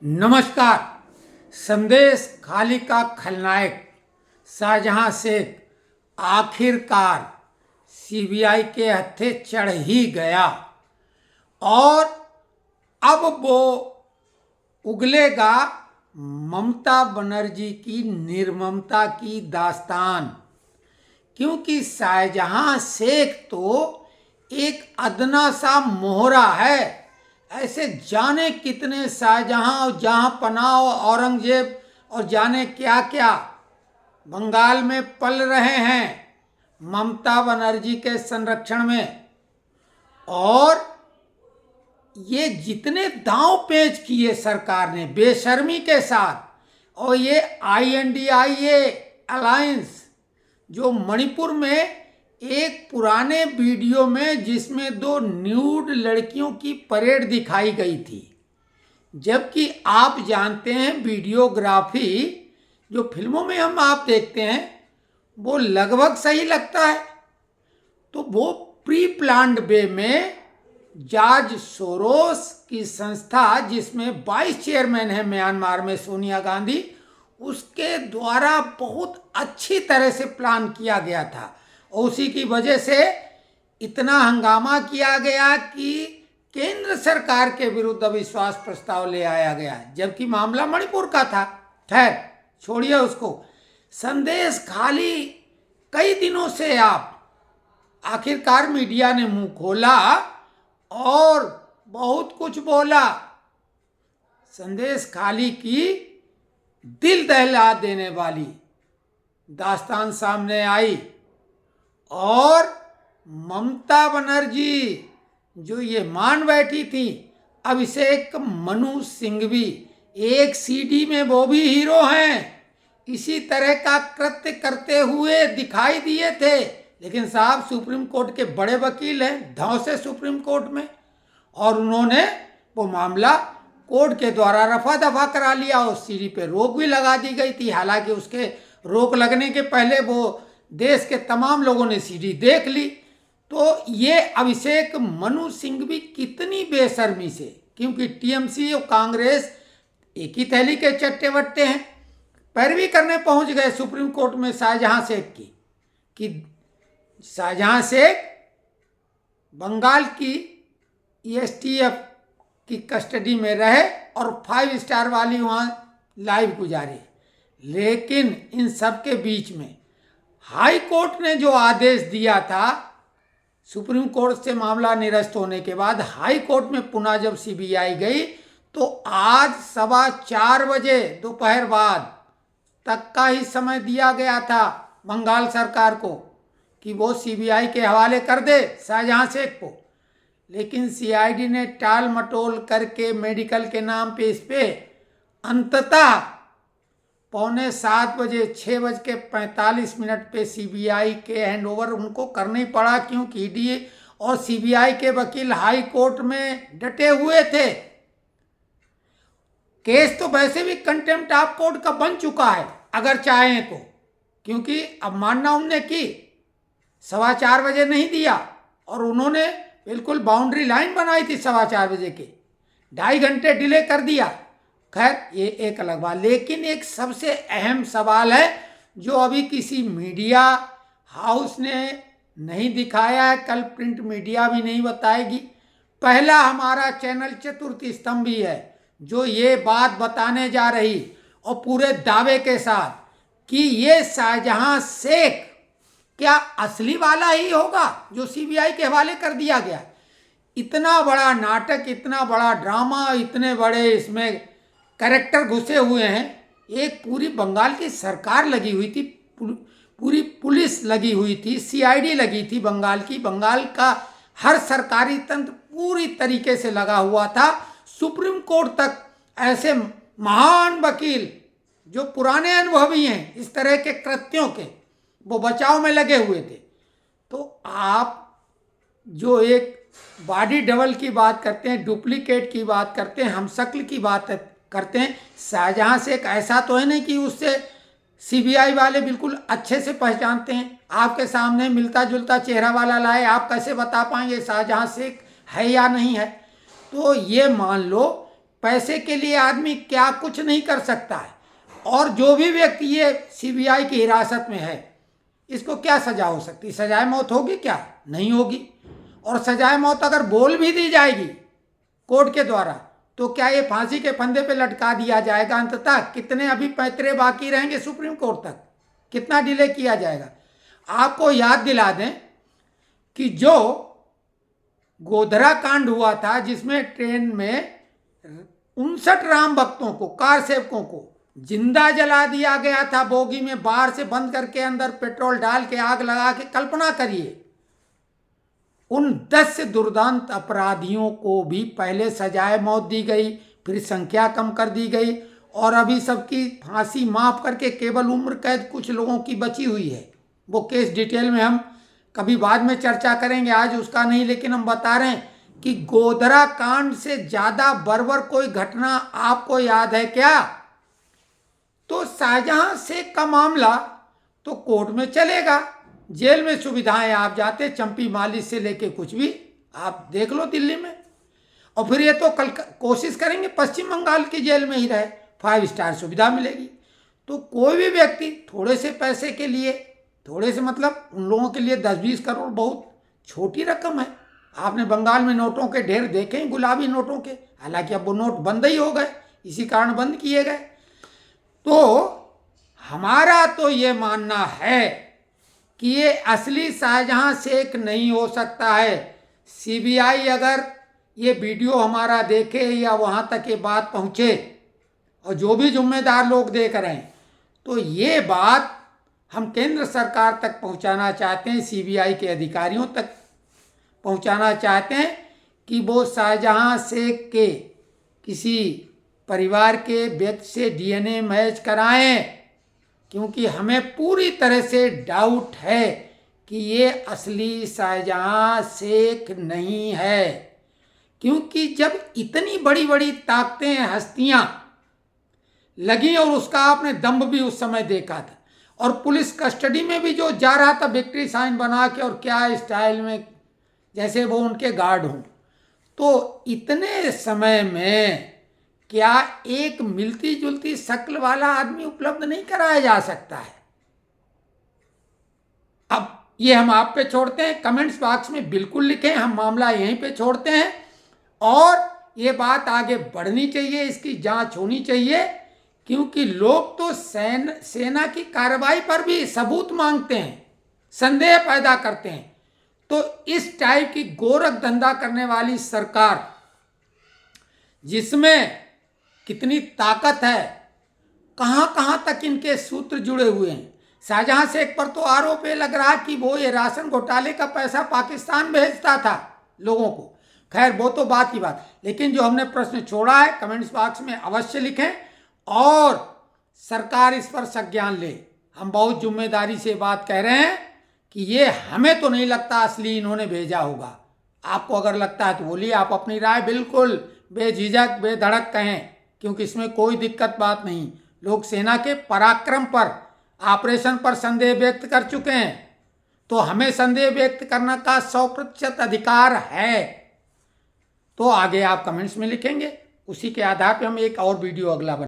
नमस्कार। संदेश खाली का खलनायक शाहजहां शेख आखिरकार सीबीआई के हत्थे चढ़ ही गया और अब वो उगलेगा ममता बनर्जी की निर्ममता की दास्तान। क्योंकि शाहजहां शेख तो एक अदना सा मोहरा है। ऐसे जाने कितने शाहजहां और जहां पनाह और औरंगजेब और जाने क्या क्या बंगाल में पल रहे हैं ममता बनर्जी के संरक्षण में। और ये जितने दांव पेच किए सरकार ने बेशर्मी के साथ, और ये INDIA अलायंस जो मणिपुर में एक पुराने वीडियो में जिसमें 2 न्यूड लड़कियों की परेड दिखाई गई थी, जबकि आप जानते हैं वीडियोग्राफी जो फिल्मों में हम आप देखते हैं वो लगभग सही लगता है। तो वो प्री प्लान्ड वे में जॉर्ज सोरोस की संस्था जिसमें 22 चेयरमैन है म्यांमार में सोनिया गांधी, उसके द्वारा बहुत अच्छी तरह से प्लान किया गया था। और उसी की वजह से इतना हंगामा किया गया कि केंद्र सरकार के विरुद्ध अविश्वास प्रस्ताव ले आया गया, जबकि मामला मणिपुर का था। खैर छोड़िए उसको। संदेश खाली कई दिनों से आप आखिरकार मीडिया ने मुंह खोला और बहुत कुछ बोला। संदेश खाली की दिल दहला देने वाली दास्तान सामने आई और ममता बनर्जी जो ये मान बैठी थी, अभिषेक मनु सिंघवी एक CD में वो भी हीरो हैं, इसी तरह का कृत्य करते हुए दिखाई दिए थे। लेकिन साहब सुप्रीम कोर्ट के बड़े वकील हैं, धौंसे सुप्रीम कोर्ट में, और उन्होंने वो मामला कोर्ट के द्वारा रफा दफा करा लिया और CD पे रोक भी लगा दी गई थी। हालांकि उसके रोक लगने के पहले वो देश के तमाम लोगों ने CD देख ली। तो ये अभिषेक मनु सिंघवी कितनी बेशर्मी से, क्योंकि TMC और कांग्रेस एक ही थैली के चट्टे बट्टे हैं, पैरवी करने पहुंच गए सुप्रीम कोर्ट में शाहजहां शेख की कि शाहजहां शेख बंगाल की STF की कस्टडी में रहे और 5 स्टार वाली वहाँ लाइफ गुजारे। लेकिन इन सब के बीच में हाई कोर्ट ने जो आदेश दिया था, सुप्रीम कोर्ट से मामला निरस्त होने के बाद हाई कोर्ट में पुनः जब CBI गई तो आज 4:15 बजे दोपहर बाद तक का ही समय दिया गया था बंगाल सरकार को कि वो CBI के हवाले कर दे शाहजहां शेख को। लेकिन CID ने टाल मटोल करके मेडिकल के नाम पे इस पे अंततः 6:45 बजे 6:45 पे CBI के हैंडओवर उनको करना ही पड़ा, क्योंकि ED और CBI के वकील हाई कोर्ट में डटे हुए थे। केस तो वैसे भी कंटेम्प्ट ऑफ कोर्ट का बन चुका है अगर चाहें तो, क्योंकि अवमानना उन्होंने की, 4:15 बजे नहीं दिया और उन्होंने बिल्कुल बाउंड्री लाइन बनाई थी 4:15 बजे के, 2.5 घंटे डिले कर दिया। खैर ये एक अलग बात। लेकिन एक सबसे अहम सवाल है जो अभी किसी मीडिया हाउस ने नहीं दिखाया है, कल प्रिंट मीडिया भी नहीं बताएगी। पहला हमारा चैनल चतुर्थ स्तंभ भी है जो ये बात बताने जा रही और पूरे दावे के साथ कि ये शाहजहां शेख क्या असली वाला ही होगा जो CBI के हवाले कर दिया गया। इतना बड़ा नाटक, इतना बड़ा ड्रामा, इतने बड़े इसमें कैरेक्टर घुसे हुए हैं। एक पूरी बंगाल की सरकार लगी हुई थी, पूरी पुलिस लगी हुई थी, CID लगी थी बंगाल की, बंगाल का हर सरकारी तंत्र पूरी तरीके से लगा हुआ था। सुप्रीम कोर्ट तक ऐसे महान वकील जो पुराने अनुभवी हैं इस तरह के कृत्यों के, वो बचाव में लगे हुए थे। तो आप जो एक बॉडी डबल की बात करते हैं, डुप्लीकेट की बात करते हैं, हमशक्ल की बात करते हैं, शाहजहां शेख ऐसा तो है नहीं कि उससे CBI वाले बिल्कुल अच्छे से पहचानते हैं। आपके सामने मिलता जुलता चेहरा वाला लाए, आप कैसे बता पाएंगे शाहजहां शेख है या नहीं है। तो ये मान लो पैसे के लिए आदमी क्या कुछ नहीं कर सकता है। और जो भी व्यक्ति ये सीबीआई की हिरासत में है, इसको क्या सजा हो सकती? सजाए मौत होगी क्या? नहीं होगी। और सजाए मौत अगर बोल भी दी जाएगी कोर्ट के द्वारा, तो क्या ये फांसी के फंदे पे लटका दिया जाएगा? अंततः कितने अभी पैतरे बाकी रहेंगे सुप्रीम कोर्ट तक? कितना डिले किया जाएगा? आपको याद दिला दें कि जो गोधरा कांड हुआ था, जिसमें ट्रेन में 59 राम भक्तों को, कार सेवकों को जिंदा जला दिया गया था, बोगी में बाहर से बंद करके अंदर पेट्रोल डाल के आग लगा के। कल्पना करिए, उन 10 दुर्दांत अपराधियों को भी पहले सजाए मौत दी गई, फिर संख्या कम कर दी गई, और अभी सबकी फांसी माफ करके केवल उम्र कैद कुछ लोगों की बची हुई है। वो केस डिटेल में हम कभी बाद में चर्चा करेंगे, आज उसका नहीं। लेकिन हम बता रहे हैं कि गोधरा कांड से ज्यादा बर्बर कोई घटना आपको याद है क्या? तो शाहजहां शेख का मामला तो कोर्ट में चलेगा, जेल में सुविधाएं आप जाते, चंपी मालिश से लेके कुछ भी आप देख लो दिल्ली में। और फिर ये तो कल कोशिश करेंगे पश्चिम बंगाल की जेल में ही रहे, 5 स्टार सुविधा मिलेगी। तो कोई भी व्यक्ति थोड़े से पैसे के लिए, थोड़े से मतलब उन लोगों के लिए 10-20 करोड़ बहुत छोटी रकम है। आपने बंगाल में नोटों के ढेर देखे हैं, गुलाबी नोटों के। हालांकि अब वो नोट बंद ही हो गए, इसी कारण बंद किए गए। तो हमारा तो ये मानना है कि ये असली शाहजहां शेख नहीं हो सकता है। सीबीआई अगर ये वीडियो हमारा देखे या वहाँ तक ये बात पहुँचे, और जो भी जिम्मेदार लोग देख रहे हैं, तो ये बात हम केंद्र सरकार तक पहुँचाना चाहते हैं, सीबीआई के अधिकारियों तक पहुँचाना चाहते हैं कि वो शाहजहां शेख के किसी परिवार के व्यक्ति से डीएनए मैच कराएं, क्योंकि हमें पूरी तरह से डाउट है कि ये असली शाहजहां शेख नहीं है। क्योंकि जब इतनी बड़ी बड़ी ताकतें, हस्तियां लगी, और उसका आपने दम्भ भी उस समय देखा था, और पुलिस कस्टडी में भी जो जा रहा था विक्ट्री साइन बना के, और क्या स्टाइल में, जैसे वो उनके गार्ड हों, तो इतने समय में क्या एक मिलती जुलती शक्ल वाला आदमी उपलब्ध नहीं कराया जा सकता है? अब ये हम आप पे छोड़ते हैं, कमेंट्स बॉक्स में बिल्कुल लिखें, हम मामला यहीं पे छोड़ते हैं। और ये बात आगे बढ़नी चाहिए, इसकी जांच होनी चाहिए, क्योंकि लोग तो सेना की कार्रवाई पर भी सबूत मांगते हैं, संदेह पैदा करते हैं। तो इस टाइप की गोरख धंधा करने वाली सरकार, जिसमें कितनी ताकत है, कहां तक इनके सूत्र जुड़े हुए हैं। शाहजहां शेख पर तो आरोप ये लग रहा कि वो ये राशन घोटाले का पैसा पाकिस्तान भेजता था लोगों को। खैर वो तो बात ही बात, लेकिन जो हमने प्रश्न छोड़ा है कमेंट्स बॉक्स में अवश्य लिखें, और सरकार इस पर संज्ञान ले। हम बहुत जिम्मेदारी से बात कह रहे हैं कि ये हमें तो नहीं लगता असली इन्होंने भेजा होगा। आपको अगर लगता है तो बोलिए, आप अपनी राय बिल्कुल बेझिझक बेधड़क कहें, क्योंकि इसमें कोई दिक्कत बात नहीं। लोग सेना के पराक्रम पर, ऑपरेशन पर संदेह व्यक्त कर चुके हैं, तो हमें संदेह व्यक्त करने का 100% अधिकार है। तो आगे आप कमेंट्स में लिखेंगे, उसी के आधार पर हम एक और वीडियो अगला